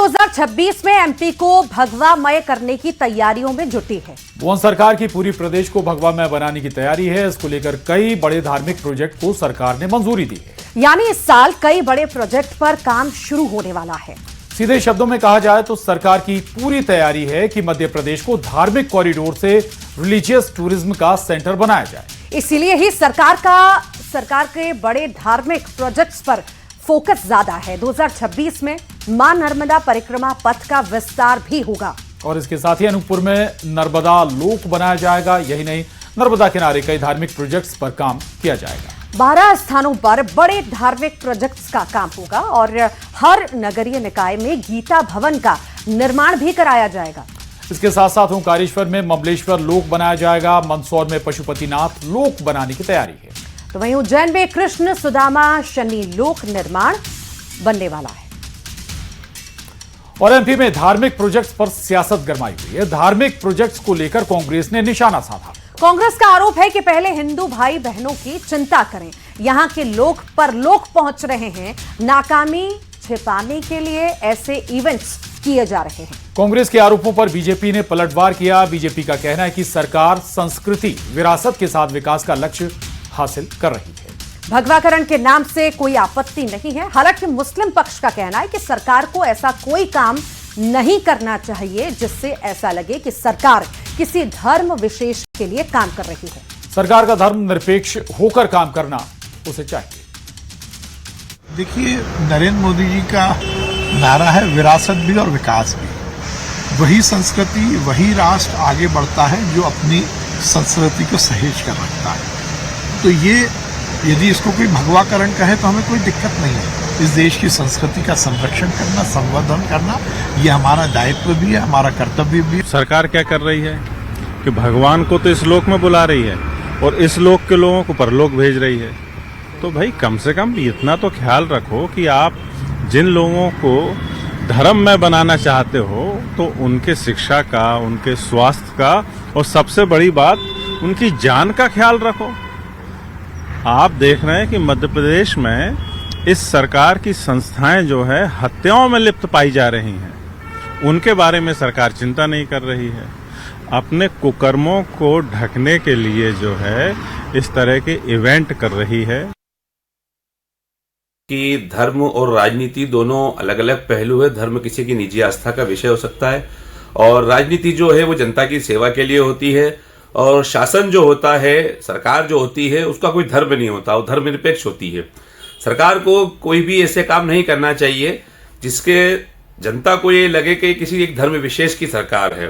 2026 में एमपी को भगवामय करने की तैयारियों में जुटी है। भुवन सरकार की पूरी प्रदेश को भगवामय बनाने की तैयारी है। इसको लेकर कई बड़े धार्मिक प्रोजेक्ट को सरकार ने मंजूरी दी है। यानी इस साल कई बड़े प्रोजेक्ट पर काम शुरू होने वाला है। सीधे शब्दों में कहा जाए तो सरकार की पूरी तैयारी है कि मध्य प्रदेश को धार्मिक कॉरिडोर से रिलीजियस टूरिज्म का सेंटर बनाया जाए। इसीलिए ही सरकार के बड़े धार्मिक प्रोजेक्ट्स पर फोकस ज्यादा है। 2026 में मां नर्मदा परिक्रमा पथ का विस्तार भी होगा और इसके साथ ही अनूपपुर में नर्मदा लोक बनाया जाएगा। यही नहीं, नर्मदा किनारे कई धार्मिक प्रोजेक्ट्स पर काम किया जाएगा। 12 स्थानों पर बड़े धार्मिक प्रोजेक्ट्स का काम होगा और हर नगरीय निकाय में गीता भवन का निर्माण भी कराया जाएगा। इसके साथ साथ ओंकारेश्वर में ममलेश्वर लोक बनाया जाएगा। मंदसौर में पशुपतिनाथ लोक बनाने की तैयारी है। तो वहीं उज्जैन में कृष्ण सुदामा शनि लोक निर्माण बनने वाला है। और एमपी में धार्मिक प्रोजेक्ट्स पर सियासत गरमाई हुई है। धार्मिक प्रोजेक्ट्स को लेकर कांग्रेस ने निशाना साधा। कांग्रेस का आरोप है कि पहले हिंदू भाई बहनों की चिंता करें, यहां के लोग पहुंच रहे हैं। नाकामी छिपाने के लिए ऐसे इवेंट्स किए जा रहे हैं। कांग्रेस के आरोपों पर बीजेपी ने पलटवार किया। बीजेपी का कहना है कि सरकार संस्कृति विरासत के साथ विकास का लक्ष्य हासिल कर रही है। भगवाकरण के नाम से कोई आपत्ति नहीं है। हालांकि मुस्लिम पक्ष का कहना है कि सरकार को ऐसा कोई काम नहीं करना चाहिए जिससे ऐसा लगे कि सरकार किसी धर्म विशेष के लिए काम कर रही है। सरकार का धर्म निरपेक्ष होकर काम करना उसे चाहिए। देखिए, नरेंद्र मोदी जी का नारा है विरासत भी और विकास भी। वही संस्कृति, वही राष्ट्र आगे बढ़ता है जो अपनी संस्कृति को सहेज कर रखता है। तो ये यदि इसको कोई भगवाकरण कहे तो हमें कोई दिक्कत नहीं है। इस देश की संस्कृति का संरक्षण करना, संवर्धन करना, ये हमारा दायित्व भी है, हमारा कर्तव्य भी है। सरकार क्या कर रही है कि भगवान को तो इस लोक में बुला रही है और इस लोक के लोगों को परलोक भेज रही है। तो भाई कम से कम इतना तो ख्याल रखो कि आप जिन लोगों को धर्म में बनाना चाहते हो तो उनके शिक्षा का, उनके स्वास्थ्य का और सबसे बड़ी बात उनकी जान का ख्याल रखो। आप देख रहे हैं कि मध्य प्रदेश में इस सरकार की संस्थाएं जो है हत्याओं में लिप्त पाई जा रही हैं। उनके बारे में सरकार चिंता नहीं कर रही है। अपने कुकर्मों को ढकने के लिए जो है इस तरह के इवेंट कर रही है। कि धर्म और राजनीति दोनों अलग अलग पहलू है। धर्म किसी की निजी आस्था का विषय हो सकता है और राजनीति जो है वो जनता की सेवा के लिए होती है। और शासन जो होता है, सरकार जो होती है, उसका कोई धर्म नहीं होता, वो धर्मनिरपेक्ष होती है। सरकार को कोई भी ऐसे काम नहीं करना चाहिए जिसके जनता को ये लगे कि किसी एक धर्म विशेष की सरकार है।